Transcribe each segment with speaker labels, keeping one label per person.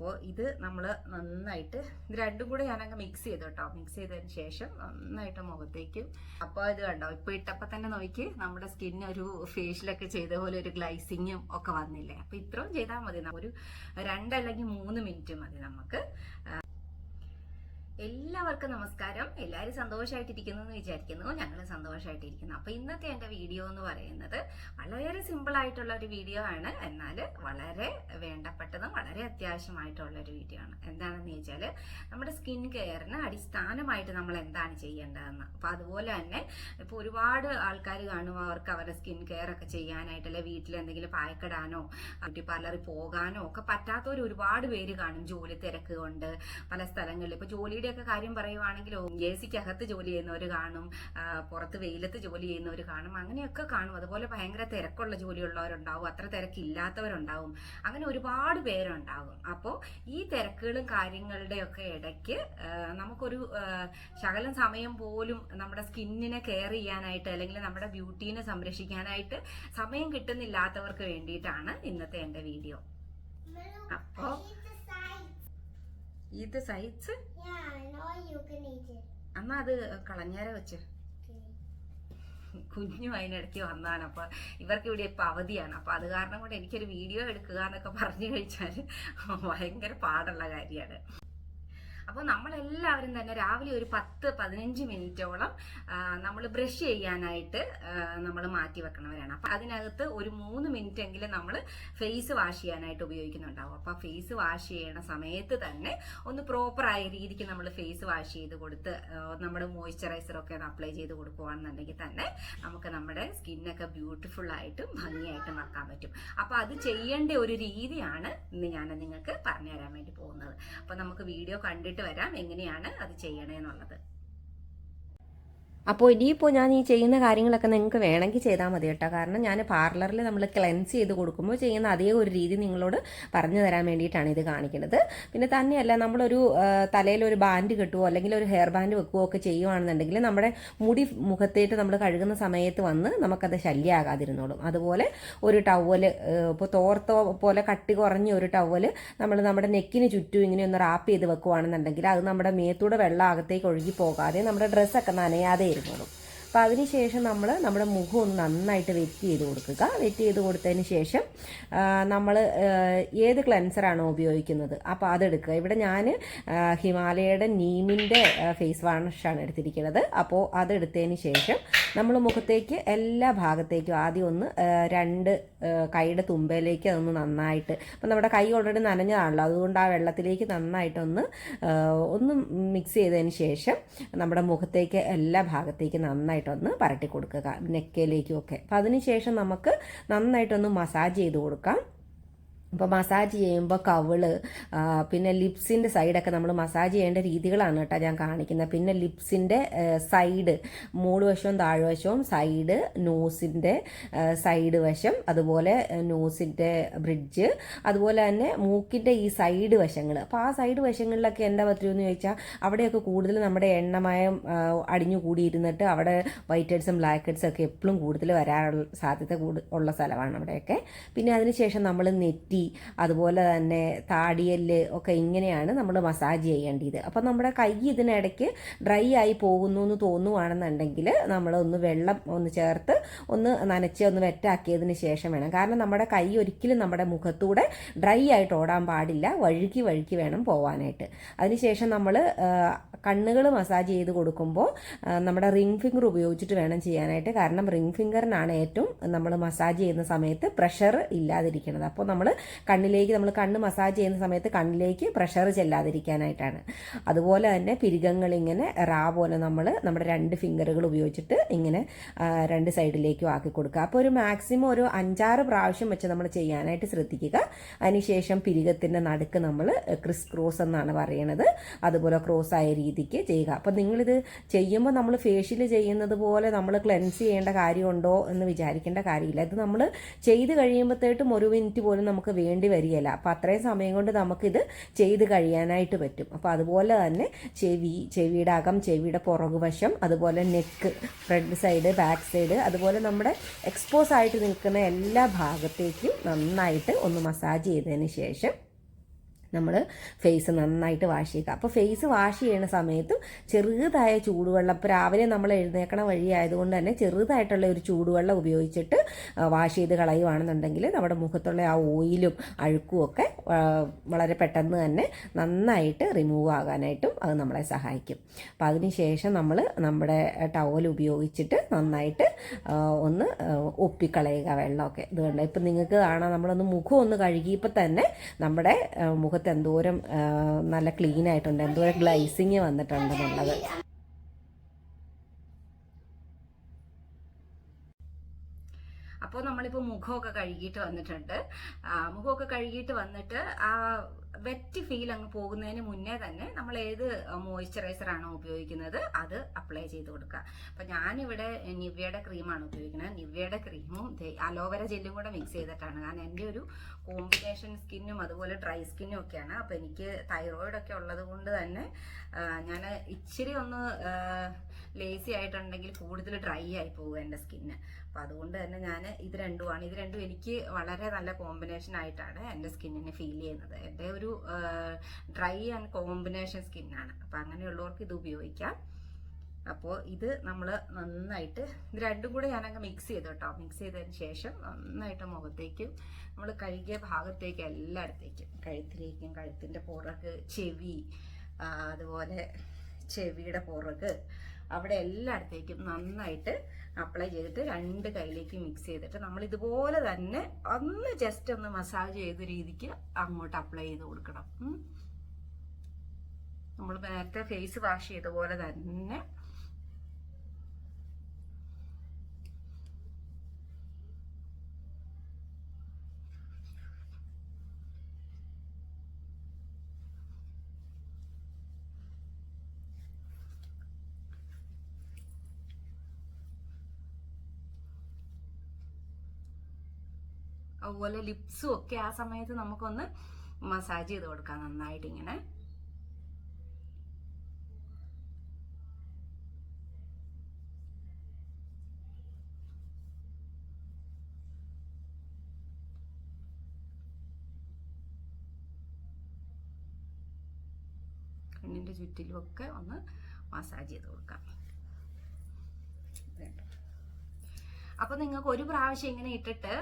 Speaker 1: അപ്പോൾ ഇത് നമ്മൾ നന്നായിട്ട് ഇത് രണ്ടും കൂടെ ഞാനങ്ങ് മിക്സ് ചെയ്തു കേട്ടോ. മിക്സ് ചെയ്തതിന് ശേഷം നന്നായിട്ട് മുഖത്തേക്കും. അപ്പോൾ ഇത് കണ്ടോ, ഇപ്പോൾ ഇട്ടപ്പോൾ തന്നെ നോക്കി നമ്മുടെ സ്കിൻ ഒരു ഫേഷ്യലൊക്കെ ചെയ്ത പോലെ ഒരു ഗ്ലൈസിങ്ങും ഒക്കെ വന്നില്ലേ. അപ്പോൾ ഇത്രയും ചെയ്താൽ മതി, ഒരു 2 അല്ലെങ്കിൽ 3 മിനിറ്റ് മതി നമുക്ക്. എല്ലാവർക്കും നമസ്കാരം. എല്ലാവരും സന്തോഷമായിട്ടിരിക്കുന്നു എന്ന് വിചാരിക്കുന്നു. ഞങ്ങൾ സന്തോഷമായിട്ടിരിക്കുന്നു. അപ്പോൾ ഇന്നത്തെ എൻ്റെ വീഡിയോ എന്ന് പറയുന്നത് വളരെ സിമ്പിൾ ആയിട്ടുള്ള ഒരു വീഡിയോ ആണ്, എന്നാൽ വളരെ വേണ്ടപ്പെട്ടതും വളരെ അത്യാവശ്യമായിട്ടുള്ള ഒരു വീഡിയോ ആണ്. എന്താണെന്ന് ചോദിച്ചാൽ നമ്മുടെ സ്കിൻ കെയറിന് അടിസ്ഥാനമായിട്ട് നമ്മൾ എന്താണ് ചെയ്യേണ്ടതെന്ന്. അപ്പോൾ അതുപോലെ തന്നെ ഇപ്പോൾ ഒരുപാട് ആൾക്കാർ കാണും, അവർക്ക് അവരുടെ സ്കിൻ കെയർ ഒക്കെ ചെയ്യാനായിട്ട് അല്ലെ വീട്ടിൽ എന്തെങ്കിലും പായ്ക്കിടാനോ ബ്യൂട്ടി പാർലറിൽ പോകാനോ ഒക്കെ പറ്റാത്തവർ ഒരുപാട് പേര് കാണും. ജോലി തിരക്ക് കൊണ്ട് പല സ്ഥലങ്ങളിൽ, ഇപ്പോൾ ജോലിയുടെ ഒക്കെ കാര്യം പറയുവാണെങ്കിൽ എസിക്കകത്ത് ജോലി ചെയ്യുന്നവർ കാണും, പുറത്ത് വെയിലത്ത് ജോലി ചെയ്യുന്നവർ കാണും, അങ്ങനെയൊക്കെ കാണും. അതുപോലെ ഭയങ്കര തിരക്കുള്ള ജോലിയുള്ളവരുണ്ടാവും, അത്ര തിരക്കില്ലാത്തവരുണ്ടാവും, അങ്ങനെ ഒരുപാട് പേരുണ്ടാവും. അപ്പോൾ ഈ തിരക്കുകളും കാര്യങ്ങളുടെയൊക്കെ ഇടയ്ക്ക് നമുക്കൊരു ശകലം സമയം പോലും നമ്മുടെ സ്കിന്നിനെ കെയർ ചെയ്യാനായിട്ട് അല്ലെങ്കിൽ നമ്മുടെ ബ്യൂട്ടീനെ സംരക്ഷിക്കാനായിട്ട് സമയം കിട്ടുന്നില്ലാത്തവർക്ക് വേണ്ടിയിട്ടാണ് ഇന്നത്തെ എൻ്റെ വീഡിയോ. അപ്പോൾ ഇത് സൈസ് എന്നാ അത് കളഞ്ഞേരെ വെച്ച് കുഞ്ഞു അതിനിടയ്ക്ക് വന്നതാണ്. അപ്പോൾ ഇവർക്ക് ഇവിടെ ഇപ്പം അവധിയാണ്. അപ്പോൾ അത് കാരണം കൊണ്ട് എനിക്കൊരു വീഡിയോ എടുക്കുക എന്നൊക്കെ പറഞ്ഞു കഴിച്ചാൽ ഭയങ്കര പാടുള്ള കാര്യമാണ്. അപ്പോൾ നമ്മളെല്ലാവരും തന്നെ രാവിലെ ഒരു 10-15 മിനിറ്റോളം നമ്മൾ ബ്രഷ് ചെയ്യാനായിട്ട് നമ്മൾ മാറ്റി വെക്കണവരാണ്. അപ്പോൾ അതിനകത്ത് ഒരു 3 മിനിറ്റ് എങ്കിലും നമ്മൾ ഫേസ് വാഷ് ചെയ്യാനായിട്ട് ഉപയോഗിക്കുന്നുണ്ടാവും. അപ്പോൾ ഫേസ് വാഷ് ചെയ്യണ സമയത്ത് തന്നെ ഒന്ന് പ്രോപ്പറായ രീതിക്ക് നമ്മൾ ഫേസ് വാഷ് ചെയ്ത് കൊടുത്ത് നമ്മുടെ മോയ്സ്ചറൈസറൊക്കെ ഒന്ന് അപ്ലൈ ചെയ്ത് കൊടുക്കുകയാണെന്നുണ്ടെങ്കിൽ തന്നെ നമുക്ക് നമ്മുടെ സ്കിന്നൊക്കെ ബ്യൂട്ടിഫുൾ ആയിട്ടും ഭംഗിയായിട്ടും വെക്കാൻ പറ്റും. അപ്പോൾ അത് ചെയ്യേണ്ട ഒരു രീതിയാണ് ഇന്ന് ഞാൻ നിങ്ങൾക്ക് പറഞ്ഞു തരാൻ വേണ്ടി പോകുന്നത്. അപ്പോൾ നമുക്ക് വീഡിയോ കണ്ടിട്ട് വരാം എങ്ങനെയാണ് അത് ചെയ്യണേന്നുള്ളത്.
Speaker 2: അപ്പോൾ ഇനിയിപ്പോൾ ഞാൻ ഈ ചെയ്യുന്ന കാര്യങ്ങളൊക്കെ നിങ്ങൾക്ക് വേണമെങ്കിൽ ചെയ്താൽ മതി കേട്ടോ. കാരണം ഞാൻ പാർലറിൽ നമ്മൾ ക്ലെൻസ് ചെയ്ത് കൊടുക്കുമ്പോൾ ചെയ്യുന്ന അതേ ഒരു രീതി നിങ്ങളോട് പറഞ്ഞു തരാൻ വേണ്ടിയിട്ടാണ് ഇത് കാണിക്കുന്നത്. പിന്നെ തന്നെയല്ല, നമ്മളൊരു തലയിലൊരു ബാൻഡ് കെട്ടുകയോ അല്ലെങ്കിൽ ഒരു ഹെയർ ബാൻഡ് വെക്കുകയോ ഒക്കെ ചെയ്യുകയാണെന്നുണ്ടെങ്കിൽ നമ്മുടെ മുടി മുഖത്തേറ്റ് നമ്മൾ കഴുകുന്ന സമയത്ത് വന്ന് നമുക്കത് ശല്യമാകാതിരുന്നോളും. അതുപോലെ ഒരു ടവല്, ഇപ്പോൾ തോർത്തോ പോലെ കട്ടി കുറഞ്ഞ ഒരു ടവല് നമ്മൾ നമ്മുടെ നെക്കിന് ചുറ്റും ഇങ്ങനെ ഒന്ന് റാപ്പ് ചെയ്ത് വെക്കുകയാണെന്നുണ്ടെങ്കിൽ അത് നമ്മുടെ മേത്തൂടെ വെള്ളം അകത്തേക്ക് ഒഴുകി പോകാതെ നമ്മുടെ ഡ്രസ്സൊക്കെ നനയാതെ ഇരുന്നോളും. അപ്പോൾ അതിനുശേഷം നമ്മൾ നമ്മുടെ മുഖം ഒന്ന് നന്നായിട്ട് വെറ്റ് ചെയ്ത് കൊടുക്കുക. വെറ്റ് ചെയ്ത് കൊടുത്തതിന് ശേഷം നമ്മൾ ഏത് ക്ലെൻസറാണോ ഉപയോഗിക്കുന്നത് അപ്പോൾ അതെടുക്കുക. ഇവിടെ ഞാൻ ഹിമാലയയുടെ നീമിൻ്റെ ഫേസ് വാഷാണ് എടുത്തിരിക്കുന്നത്. അപ്പോൾ അതെടുത്തതിന് ശേഷം നമ്മൾ മുഖത്തേക്ക് എല്ലാ ഭാഗത്തേക്കും ആദ്യം ഒന്ന് 2 കൈയുടെ തുമ്പയിലേക്ക് അതൊന്ന് നന്നായിട്ട്, അപ്പം നമ്മുടെ കൈ ഓൾറെഡി നനഞ്ഞതാണല്ലോ, അതുകൊണ്ട് ആ വെള്ളത്തിലേക്ക് നന്നായിട്ടൊന്ന് മിക്സ് ചെയ്തതിന് ശേഷം നമ്മുടെ മുഖത്തേക്ക് എല്ലാ ഭാഗത്തേക്കും നന്നായിട്ടൊന്ന് പരട്ടി കൊടുക്കുക, നെക്കയിലേക്കും ഒക്കെ. അപ്പം അതിനുശേഷം നമുക്ക് നന്നായിട്ടൊന്ന് മസാജ് ചെയ്ത് കൊടുക്കാം. അപ്പോൾ മസാജ് ചെയ്യുമ്പോൾ കവിള്, പിന്നെ ലിപ്സിൻ്റെ സൈഡൊക്കെ നമ്മൾ മസാജ് ചെയ്യേണ്ട രീതികളാണ് കേട്ടോ ഞാൻ കാണിക്കുന്നത്. പിന്നെ ലിപ്സിൻ്റെ സൈഡ്, മൂടുവശവും താഴ്വശവും, സൈഡ്, നോസിൻ്റെ സൈഡ് വശം, അതുപോലെ നോസിൻ്റെ ബ്രിഡ്ജ്, അതുപോലെ തന്നെ മൂക്കിൻ്റെ ഈ സൈഡ് വശങ്ങൾ. അപ്പോൾ ആ സൈഡ് വശങ്ങളിലൊക്കെ എന്താ പറ്റുമെന്ന് ചോദിച്ചാൽ അവിടെയൊക്കെ കൂടുതൽ നമ്മുടെ എണ്ണമയം അടിഞ്ഞു കൂടിയിരുന്നിട്ട് അവിടെ വൈറ്റ് ഹെഡ്സും ബ്ലാക്ക് ഹെഡ്സും ഒക്കെ എപ്പോഴും കൂടുതൽ വരാനുള്ള സാധ്യത ഉള്ള സ്ഥലമാണ് അവിടെയൊക്കെ. പിന്നെ അതിനുശേഷം നമ്മൾ നെറ്റി, അതുപോലെ തന്നെ താടിയല് ഒക്കെ ഇങ്ങനെയാണ് നമ്മൾ മസാജ് ചെയ്യേണ്ടത്. അപ്പം നമ്മുടെ കൈ ഇതിനിടയ്ക്ക് ഡ്രൈ ആയി പോകുന്നു എന്ന് തോന്നുവാണെന്നുണ്ടെങ്കിൽ നമ്മളൊന്ന് വെള്ളം ഒന്ന് ചേർത്ത് ഒന്ന് നനച്ച് ഒന്ന് വെറ്റാക്കിയതിന് ശേഷം വേണം. കാരണം നമ്മുടെ കൈ ഒരിക്കലും നമ്മുടെ മുഖത്തൂടെ ഡ്രൈ ആയിട്ട് ഓടാൻ പാടില്ല, വഴുക്കി വഴുക്കി വേണം പോവാനായിട്ട്. അതിനുശേഷം നമ്മൾ കണ്ണുകൾ മസാജ് ചെയ്ത് കൊടുക്കുമ്പോൾ നമ്മുടെ റിംഗ് ഫിംഗർ ഉപയോഗിച്ചിട്ട് വേണം ചെയ്യാനായിട്ട്. കാരണം റിംഗ് ഫിംഗറിനാണ് ഏറ്റവും നമ്മൾ മസാജ് ചെയ്യുന്ന സമയത്ത് പ്രഷർ ഇല്ലാതിരിക്കുന്നത്. അപ്പോൾ നമ്മൾ കണ്ണ് മസാജ് ചെയ്യുന്ന സമയത്ത് കണ്ണിലേക്ക് പ്രഷർ ചെല്ലാതിരിക്കാനായിട്ടാണ്. അതുപോലെ തന്നെ പിരികങ്ങളിങ്ങനെ പോലെ നമ്മുടെ 2 ഫിംഗറുകൾ ഉപയോഗിച്ചിട്ട് ഇങ്ങനെ 2 സൈഡിലേക്കും ആക്കി കൊടുക്കുക. അപ്പോൾ ഒരു മാക്സിമം ഒരു 5-6 പ്രാവശ്യം വെച്ച് നമ്മൾ ചെയ്യാനായിട്ട് ശ്രദ്ധിക്കുക. അതിനുശേഷം പിരികത്തിൻ്റെ നടുക്ക് നമ്മൾ ക്രിസ് ക്രോസ് എന്നാണ് പറയുന്നത്, അതുപോലെ ക്രോസ് ആയ രീതിക്ക് ചെയ്യുക. അപ്പോൾ നിങ്ങളിത് ചെയ്യുമ്പോൾ നമ്മൾ ഫേഷ്യൽ ചെയ്യുന്നത് പോലെ നമ്മൾ ക്ലെൻസ് ചെയ്യേണ്ട കാര്യമുണ്ടോ എന്ന് വിചാരിക്കേണ്ട കാര്യമില്ല. ഇത് നമ്മൾ ചെയ്ത് കഴിയുമ്പോഴത്തേട്ടും 1 മിനിറ്റ് പോലും നമുക്ക് വേണ്ടി വരികയില്ല. അപ്പോൾ അത്രയും സമയം കൊണ്ട് നമുക്കിത് ചെയ്ത് കഴിയാനായിട്ട് പറ്റും. അപ്പോൾ അതുപോലെ തന്നെ ചെവിയുടെ അകം, ചെവിയുടെ പുറകുവശം, അതുപോലെ neck, front side, back side, അതുപോലെ നമ്മുടെ എക്സ്പോസ് ആയിട്ട് നിൽക്കുന്ന എല്ലാ ഭാഗത്തേക്കും നന്നായിട്ട് ഒന്ന് മസാജ് ചെയ്തതിന് ശേഷം നമ്മൾ ഫേസ് നന്നായിട്ട് വാഷ് ചെയ്യുക. അപ്പോൾ ഫേസ് വാഷ് ചെയ്യുന്ന സമയത്തും ചെറുതായ ചൂടുവെള്ളം, ഇപ്പോൾ രാവിലെ നമ്മൾ എഴുന്നേക്കണ വഴി ആയതുകൊണ്ട് തന്നെ ചെറുതായിട്ടുള്ള ഒരു ചൂടുവെള്ളം ഉപയോഗിച്ചിട്ട് വാഷ് ചെയ്ത് കളയുവാണെന്നുണ്ടെങ്കിൽ നമ്മുടെ മുഖത്തുള്ള ആ ഓയിലും അഴുക്കും ഒക്കെ വളരെ പെട്ടെന്ന് തന്നെ നന്നായിട്ട് റിമൂവ് ആകാനായിട്ടും അത് നമ്മളെ സഹായിക്കും. അപ്പോൾ അതിനുശേഷം നമ്മൾ നമ്മുടെ ടവൽ ഉപയോഗിച്ചിട്ട് നന്നായിട്ട് ഒന്ന് ഒപ്പിക്കളയുക വെള്ളമൊക്കെ. ഇതുകൊണ്ട് ഇപ്പം നിങ്ങൾക്ക് കാണാം, നമ്മളൊന്ന് മുഖം ഒന്ന് കഴുകിയപ്പോൾ തന്നെ നമ്മുടെ മുഖത്ത് എന്തോരം നല്ല ക്ലീൻ ആയിട്ടുണ്ട്, എന്തോരം ഗ്ലൈസിങ് വന്നിട്ടുണ്ടെന്നുള്ളത്.
Speaker 1: അപ്പോൾ നമ്മളിപ്പോൾ മുഖമൊക്കെ കഴുകിയിട്ട് വന്നിട്ടുണ്ട്. മുഖമൊക്കെ കഴുകിയിട്ട് വന്നിട്ട് ആ വെറ്റ് ഫീൽ അങ്ങ് പോകുന്നതിന് മുന്നേ തന്നെ നമ്മൾ ഏത് മോയ്സ്ചറൈസറാണോ ഉപയോഗിക്കുന്നത് അത് അപ്ലൈ ചെയ്ത് കൊടുക്കുക. അപ്പം ഞാനിവിടെ നിവ്യയുടെ ക്രീമാണ് ഉപയോഗിക്കുന്നത്. നിവ്യയുടെ ക്രീമും അലോവേര ജെല്ലും കൂടെ മിക്സ് ചെയ്തിട്ടാണ്. കാരണം എൻ്റെ ഒരു കോമ്പിനേഷൻ സ്കിന്നും അതുപോലെ ഡ്രൈ സ്കിന്നും ഒക്കെയാണ്. അപ്പോൾ എനിക്ക് തൈറോയിഡൊക്കെ ഉള്ളത് കൊണ്ട് തന്നെ ഞാൻ ഇച്ചിരി ഒന്ന് ലേസി ആയിട്ടുണ്ടെങ്കിൽ കൂടുതൽ ഡ്രൈ ആയി പോകും എൻ്റെ സ്കിന്ന്. അപ്പം അതുകൊണ്ട് തന്നെ ഞാൻ ഇത് രണ്ടുമാണ്. ഇത് രണ്ടും എനിക്ക് വളരെ നല്ല കോമ്പിനേഷൻ ആയിട്ടാണ് എൻ്റെ സ്കിന്നിന് ഫീൽ ചെയ്യുന്നത്. എൻ്റെ ഒരു ഡ്രൈ ആൻഡ് കോമ്പിനേഷൻ സ്കിന്നാണ്. അപ്പം അങ്ങനെയുള്ളവർക്ക് ഇത് ഉപയോഗിക്കാം. അപ്പോൾ ഇത് നമ്മൾ നന്നായിട്ട് ഇത് രണ്ടും കൂടെ ഞാനങ്ങ് മിക്സ് ചെയ്തു കേട്ടോ. മിക്സ് ചെയ്തതിന് ശേഷം നന്നായിട്ട് മുഖത്തേക്കും നമ്മൾ കഴുകിയ ഭാഗത്തേക്ക് എല്ലായിടത്തേക്കും, കഴുത്തിലേക്കും, കഴുത്തിൻ്റെ പുറക്, ചെവി, അതുപോലെ ചെവിയുടെ പുറക്, അവിടെ എല്ലായിടത്തേക്കും നന്നായിട്ട് അപ്ലൈ ചെയ്തിട്ട് രണ്ട് കൈയിലേക്ക് മിക്സ് ചെയ്തിട്ട് നമ്മൾ ഇതുപോലെ തന്നെ ഒന്ന് ജസ്റ്റ് ഒന്ന് മസാജ് ചെയ്ത രീതിക്ക് അങ്ങോട്ട് അപ്ലൈ ചെയ്ത് കൊടുക്കണം. നമ്മൾ നേരത്തെ ഫേസ് വാഷ് ചെയ്ത പോലെ തന്നെ അതുപോലെ ലിപ്സും ഒക്കെ ആ സമയത്ത് നമുക്കൊന്ന് മസാജ് ചെയ്ത് കൊടുക്കാം നന്നായിട്ട് ഇങ്ങനെ. കണ്ണിൻ്റെ ചുറ്റിലും ഒക്കെ ഒന്ന് മസാജ് ചെയ്ത് കൊടുക്കാം. അപ്പോൾ നിങ്ങൾക്ക് ഒരു പ്രാവശ്യം ഇങ്ങനെ ഇട്ടിട്ട്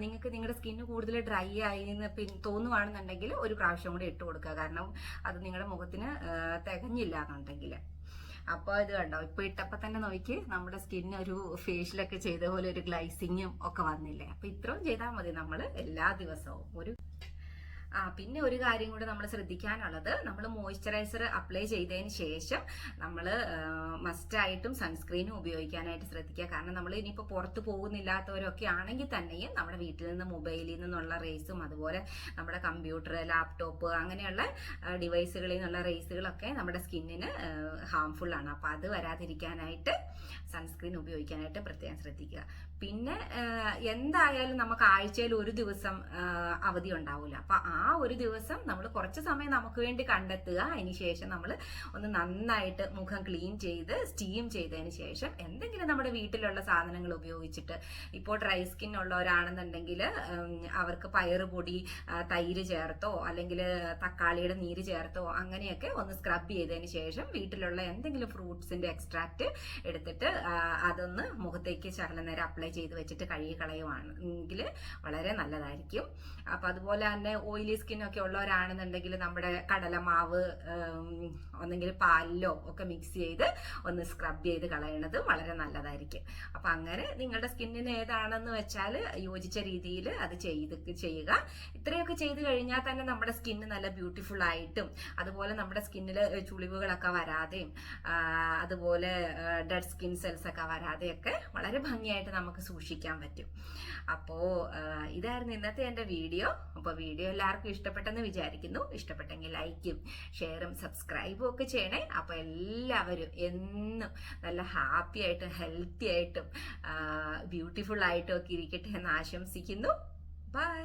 Speaker 1: നിങ്ങൾക്ക് നിങ്ങളുടെ സ്കിന്ന് കൂടുതൽ ഡ്രൈ ആയി എന്ന് തോന്നുവാണെന്നുണ്ടെങ്കിൽ ഒരു പ്രാവശ്യം കൂടി ഇട്ട് കൊടുക്കുക. കാരണം അത് നിങ്ങളുടെ മുഖത്തിന് തികഞ്ഞില്ല എന്നുണ്ടെങ്കിൽ. അപ്പോൾ ഇത് കണ്ടോ, ഇപ്പോൾ ഇട്ടപ്പോൾ തന്നെ നോക്കി നമ്മുടെ സ്കിന്ന് ഒരു ഫേഷ്യലൊക്കെ ചെയ്ത പോലെ ഒരു ഗ്ലൈസിങ്ങും ഒക്കെ വന്നില്ലേ. അപ്പോൾ ഇത്രയും ചെയ്താൽ മതി നമ്മൾ എല്ലാ ദിവസവും. പിന്നെ ഒരു കാര്യം കൂടെ നമ്മൾ ശ്രദ്ധിക്കാനുള്ളത്, നമ്മൾ മോയ്സ്ചറൈസർ അപ്ലൈ ചെയ്തതിന് ശേഷം നമ്മൾ മസ്റ്റായിട്ടും സൺസ്ക്രീനും ഉപയോഗിക്കാനായിട്ട് ശ്രദ്ധിക്കുക. കാരണം നമ്മൾ ഇനിയിപ്പോൾ പുറത്ത് പോകുന്നില്ലാത്തവരൊക്കെ ആണെങ്കിൽ തന്നെയും നമ്മുടെ വീട്ടിൽ നിന്ന് മൊബൈലിൽ നിന്നുള്ള റേസും അതുപോലെ നമ്മുടെ കമ്പ്യൂട്ടർ, ലാപ്ടോപ്പ് അങ്ങനെയുള്ള ഡിവൈസുകളിൽ നിന്നുള്ള റേസുകളൊക്കെ നമ്മുടെ സ്കിന്നിന് ഹാംഫുൾ ആണ്. അപ്പോൾ അത് വരാതിരിക്കാനായിട്ട് സൺസ്ക്രീൻ ഉപയോഗിക്കാനായിട്ട് പ്രത്യേകം ശ്രദ്ധിക്കുക. പിന്നെ എന്തായാലും നമുക്ക് ആഴ്ചയിൽ ഒരു ദിവസം അവധി ഉണ്ടാവില്ല. അപ്പം ആ ഒരു ദിവസം നമ്മൾ കുറച്ച് സമയം നമുക്ക് വേണ്ടി കണ്ടെത്തുക. അതിന് ശേഷം നമ്മൾ ഒന്ന് നന്നായിട്ട് മുഖം ക്ലീൻ ചെയ്ത് സ്റ്റീം ചെയ്തതിന് ശേഷം എന്തെങ്കിലും നമ്മുടെ വീട്ടിലുള്ള സാധനങ്ങൾ ഉപയോഗിച്ചിട്ട്, ഇപ്പോൾ ഡ്രൈ സ്കിൻ ഉള്ളവരാണെന്നുണ്ടെങ്കിൽ അവർക്ക് പയറുപൊടി തൈര് ചേർത്തോ അല്ലെങ്കിൽ തക്കാളിയുടെ നീര് ചേർത്തോ അങ്ങനെയൊക്കെ ഒന്ന് സ്ക്രബ് ചെയ്തതിന് ശേഷം വീട്ടിലുള്ള എന്തെങ്കിലും ഫ്രൂട്ട്സിന്റെ എക്സ്ട്രാക്റ്റ് എടുത്തിട്ട് അതൊന്ന് മുഖത്തേക്ക് ശകലനേരം അപ്ലൈ ചെയ്ത് വെച്ചിട്ട് കഴുകി കളയുവാണെങ്കിൽ വളരെ നല്ലതായിരിക്കും. അപ്പം അതുപോലെ തന്നെ ഓയിലി സ്കിന്നൊക്കെ ഉള്ളവരാണെന്നുണ്ടെങ്കിൽ നമ്മുടെ കടലമാവ് ഒന്നെങ്കിൽ പാലിലോ ഒക്കെ മിക്സ് ചെയ്ത് ഒന്ന് സ്ക്രബ് ചെയ്ത് കളയണത് വളരെ നല്ലതായിരിക്കും. അപ്പം അങ്ങനെ നിങ്ങളുടെ സ്കിന്നിന് ഏതാണെന്ന് വെച്ചാൽ യോജിച്ച രീതിയിൽ അത് ചെയ്യുക. ഇത്രയൊക്കെ ചെയ്ത് കഴിഞ്ഞാൽ തന്നെ നമ്മുടെ സ്കിന്ന് നല്ല ബ്യൂട്ടിഫുൾ ആയിട്ടും അതുപോലെ നമ്മുടെ സ്കിന്നിൽ ചുളിവുകളൊക്കെ വരാതെയും അതുപോലെ ഡെഡ് സ്കിൻ സെൽസ് ഒക്കെ വരാതെയൊക്കെ വളരെ ഭംഗിയായിട്ട് നമുക്ക് സൂക്ഷിക്കാൻ പറ്റും. അപ്പോൾ ഇതായിരുന്നു ഇന്നത്തെ എൻ്റെ വീഡിയോ. അപ്പോൾ വീഡിയോ എല്ലാവർക്കും ഇഷ്ടപ്പെട്ടെന്ന് വിചാരിക്കുന്നു. ഇഷ്ടപ്പെട്ടെങ്കിൽ ലൈക്കും ഷെയറും സബ്സ്ക്രൈബും ഒക്കെ ചെയ്യണേ. അപ്പോൾ എല്ലാവരും എന്നും നല്ല ഹാപ്പി ആയിട്ടും ഹെൽത്തി ആയിട്ടും ബ്യൂട്ടിഫുൾ ആയിട്ടും ഒക്കെ ഇരിക്കട്ടെ എന്ന് ആശംസിക്കുന്നു. ബൈ.